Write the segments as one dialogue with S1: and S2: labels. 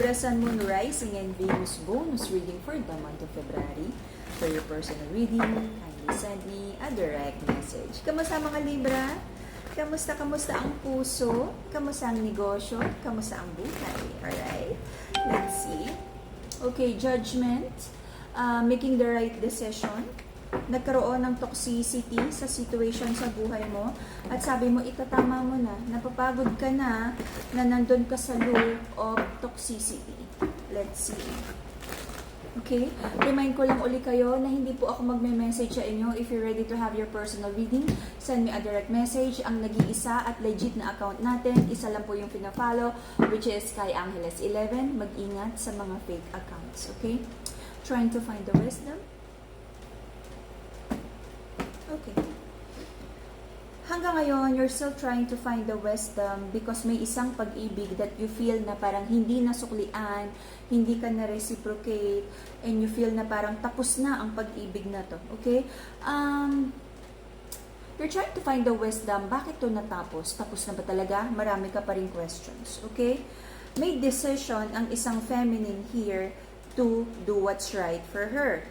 S1: Libra, Sun, Moon, Rising, and Venus bonus reading for the month of February. For your personal reading, kindly send me a direct message. Kamusta mga Libra? Kamusta ang puso? Kamusta ang negosyo? Kamusta ang buhay? Alright? Let's see. Okay, judgment. Making the right decision. Nagkaroon ng toxicity sa situation sa buhay mo at sabi mo itatama mo na, napapagod ka na nandun ka sa loop of toxicity. Let's see. Okay? Remind ko lang uli kayo na hindi po ako magme-message sa inyo. If you're ready to have your personal reading, send me a direct message. Ang nag-iisa at legit na account natin, isa lang po yung pina-follow, which is Sky Angeles 11. Mag-ingat sa mga fake accounts. Okay? Trying to find the wisdom. Okay. Hanggang ngayon, you're still trying to find the wisdom because may isang pag-ibig that you feel na parang hindi nasuklian, hindi ka na-reciprocate, and you feel na parang tapos na ang pag-ibig na to. Okay? You're trying to find the wisdom. Bakit to natapos? Tapos na ba talaga? Marami ka pa rin questions. Okay? May decision ang isang feminine here to do what's right for her.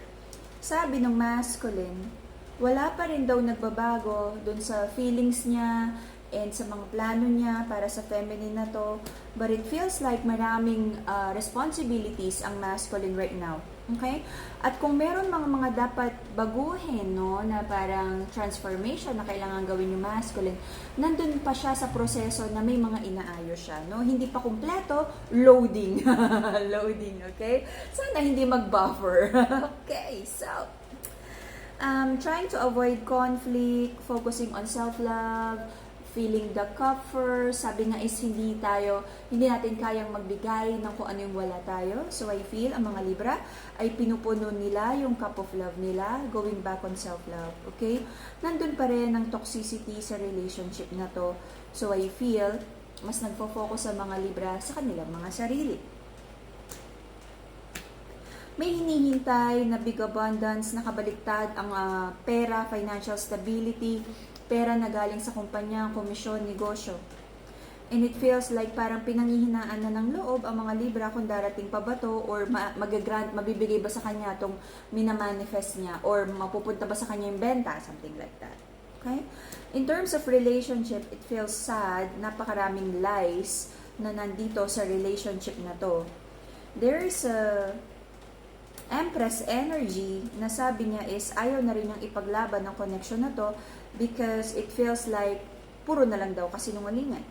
S1: Sabi ng masculine, wala pa rin daw nagbabago dun sa feelings niya and sa mga plano niya para sa feminine na to. But it feels like maraming responsibilities ang masculine right now. Okay? At kung meron mga dapat baguhin, no, na parang transformation na kailangan gawin yung masculine, nandun pa siya sa proseso na may mga inaayos siya. No? Hindi pa kumpleto, loading. Loading, okay? Sana hindi mag-buffer. Okay, so trying to avoid conflict, focusing on self-love, feeling the cup first. Sabi nga is hindi natin kayang magbigay ng kung ano yung wala tayo. So I feel ang mga Libra ay pinupuno nila yung cup of love nila, going back on self-love. Okay? Nandun pa rin ang toxicity sa relationship na to. So I feel mas nagfo-focus sa mga Libra sa kanilang mga sarili. May hinihintay na big abundance, nakabaliktad ang pera, financial stability, pera na galing sa kumpanya, komisyon, negosyo. And it feels like parang pinanghihinaan na ng loob ang mga Libra kung darating pa ba to or mabibigay ba sa kanya itong minamanifest niya or mapupunta ba sa kanya yung benta, something like that. Okay? In terms of relationship, it feels sad, napakaraming lies na nandito sa relationship na to. There's a Empress energy na sabi niya is ayaw na rin niyang ipaglaban ng connection na to because it feels like puro na lang daw kasinungalingan.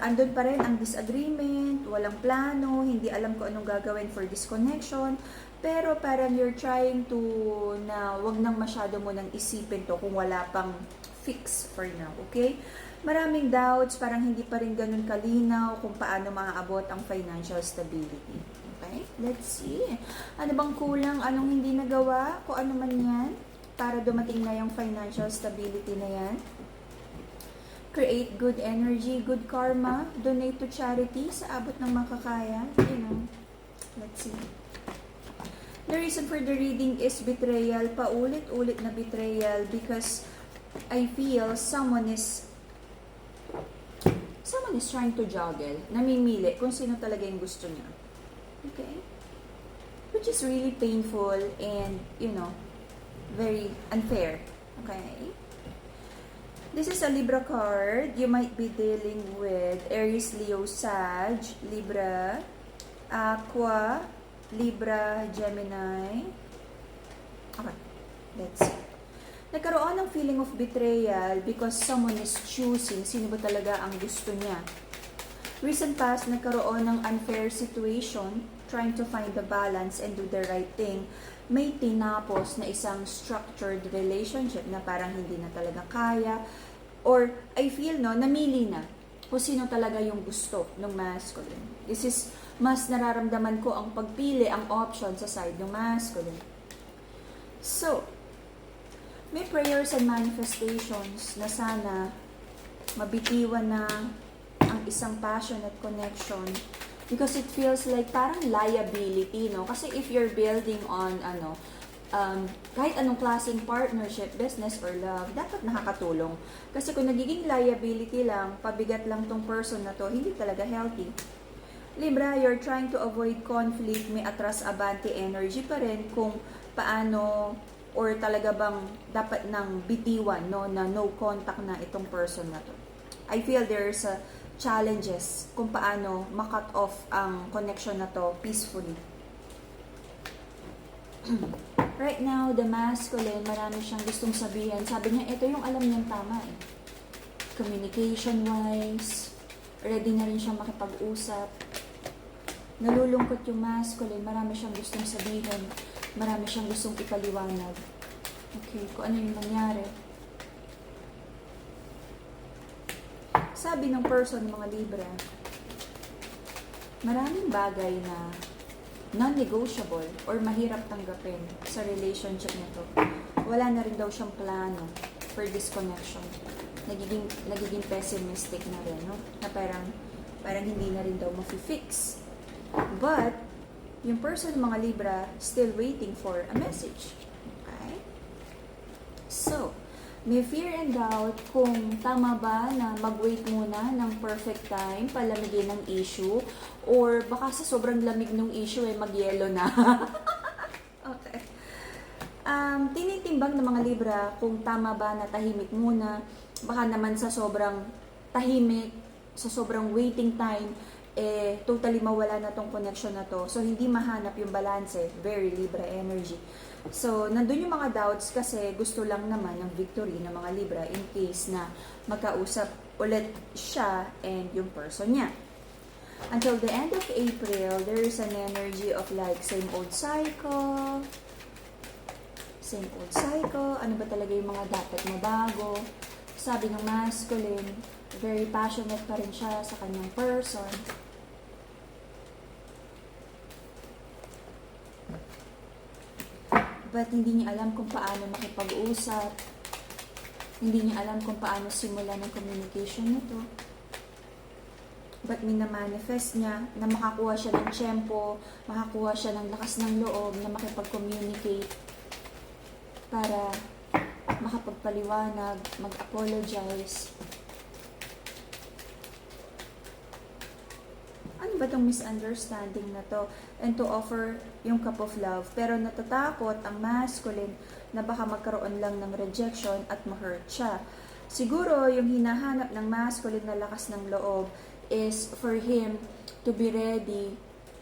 S1: Andun pa rin ang disagreement, walang plano, hindi alam kung anong gagawin for this connection, pero parang you're trying to na wag nang masyado mo nang isipin to kung wala pang fix for now, okay? Maraming doubts, parang hindi pa rin ganun kalinaw kung paano maaabot ang financial stability. Okay, let's see. Ano bang kulang? Anong hindi nagawa? Kung ano man yan para dumating na yung financial stability na yan. Create good energy, good karma. Donate to charity sa abot ng makakaya. You know, let's see. The reason for the reading is betrayal. Paulit-ulit na betrayal because I feel someone is trying to juggle. Namimili kung sino talaga yung gusto niya. Okay? Which is really painful and, you know, very unfair. Okay? This is a Libra card. You might be dealing with Aries, Leo, Sag, Libra, Aqua, Libra, Gemini. Okay. Let's see. Nagkaroon ng feeling of betrayal because someone is choosing sino ba talaga ang gusto niya. Recent past, nagkaroon ng unfair situation, trying to find the balance and do the right thing. May tinapos na isang structured relationship na parang hindi na talaga kaya. Or, I feel, no, namili na kung sino talaga yung gusto ng masculine. This is, mas nararamdaman ko ang pagpili, ang option sa side ng masculine. So, may prayers and manifestations na sana mabitiwan na ang isang passionate connection because it feels like parang liability, no? Kasi if you're building on kahit anong klaseng partnership, business or love, dapat nakakatulong. Kasi kung nagiging liability lang, pabigat lang tong person na to, hindi talaga healthy. Libra, you're trying to avoid conflict, may atras-abante energy pa rin kung paano or talaga bang dapat nang bitiwan, no, na no contact na itong person na to. I feel there's challenges kung paano makat off ang connection na to peacefully. Right now, the masculine, marami siyang gustong sabihin. Sabi niya, ito yung alam niyang tama eh. Communication-wise, ready na rin siyang makipag-usap. Nalulungkot yung masculine, marami siyang gustong sabihin, marami siyang gustong ipaliwanag. Okay, kung ano yung nangyari. Sabi ng person, mga Libra, maraming bagay na non-negotiable or mahirap tanggapin sa relationship nito. Wala na rin daw siyang plano for this connection. Nagiging pessimistic na rin, no? Na parang hindi na rin daw mafi-fix. But, yung person, mga Libra, still waiting for a message. Okay? So, may fear and doubt kung tama ba na mag-wait muna ng perfect time, palamigin ng issue, or baka sa sobrang lamig ng issue ay mag-yelo na. Okay. Tinitimbang ng mga Libra kung tama ba na tahimik muna, baka naman sa sobrang tahimik, sa sobrang waiting time, totally mawala na tong connection na to. So, hindi mahanap yung balance, very Libra energy. So, nandun yung mga doubts kasi gusto lang naman ng victory ng mga Libra in case na magkausap ulit siya and yung person niya. Until the end of April, there is an energy of like same old cycle. Same old cycle. Ano ba talaga yung mga dapat mabago? Sabi ng masculine, very passionate pa rin siya sa kanyang person. But hindi niya alam kung paano makipag-usap. Hindi niya alam kung paano simulan ng communication nito. But minamanifest niya na makakuha siya ng tiyempo, makakuha siya ng lakas ng loob na makipag-communicate para makapagpaliwanag, mag-apologize. Ano ba itong misunderstanding na to? And to offer yung cup of love. Pero natatakot ang masculine na baka magkaroon lang ng rejection at ma-hurt siya. Siguro yung hinahanap ng masculine na lakas ng loob is for him to be ready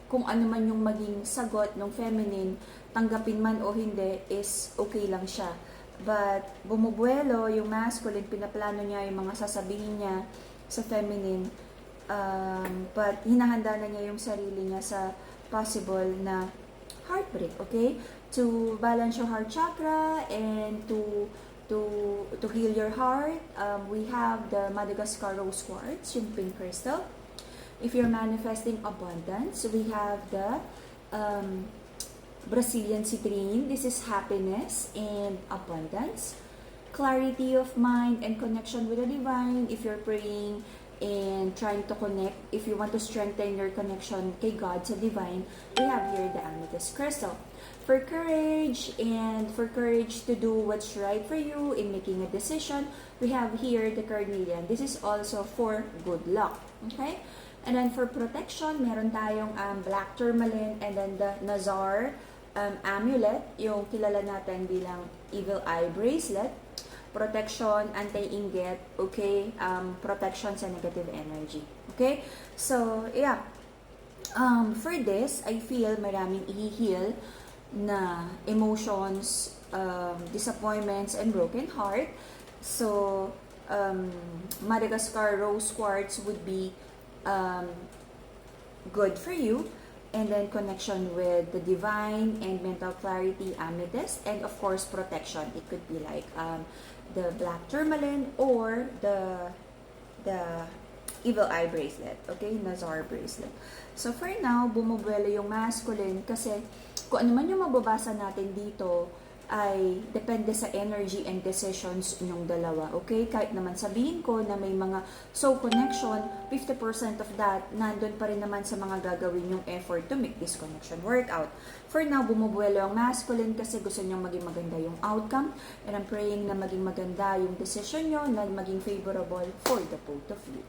S1: kung ano man yung maging sagot ng feminine, tanggapin man o hindi, is okay lang siya. But bumubuelo yung masculine, pinaplano niya yung mga sasabihin niya sa feminine, but hinahanda na niya yung sarili niya sa possible na heartbreak, okay? To balance your heart chakra and to heal your heart, we have the Madagascar Rose Quartz, yung pink crystal. If you're manifesting abundance, we have the Brazilian citrine. This is happiness and abundance. Clarity of mind and connection with the divine. If you're praying and trying to connect, if you want to strengthen your connection kay God, sa divine, we have here the amethyst crystal. For courage and for courage to do what's right for you in making a decision, we have here the carnelian. This is also for good luck. Okay? And then for protection, meron tayong black tourmaline and then the Nazar amulet, yung kilala natin bilang evil eye bracelet. Protection, anti-inggit, okay? Protection sa negative energy. Okay? So, yeah. For this, I feel maraming i-heal na emotions, disappointments, and broken heart. So, Madagascar Rose Quartz would be good for you. And then connection with the divine and mental clarity, amethyst, and of course protection. It could be like the black tourmaline or the evil eye bracelet, okay, Nazar bracelet. So for now, bumubuelo yung masculine kasi kung ano man yung mababasa natin dito ay depende sa energy and decisions nyong dalawa, okay? Kahit naman sabihin ko na may mga soul connection, 50% of that nandun pa rin naman sa mga gagawin yung effort to make this connection work out. For now, bumubuelo ang masculine kasi gusto nyong maging maganda yung outcome, and I'm praying na maging maganda yung decision nyo, na maging favorable for the both of you.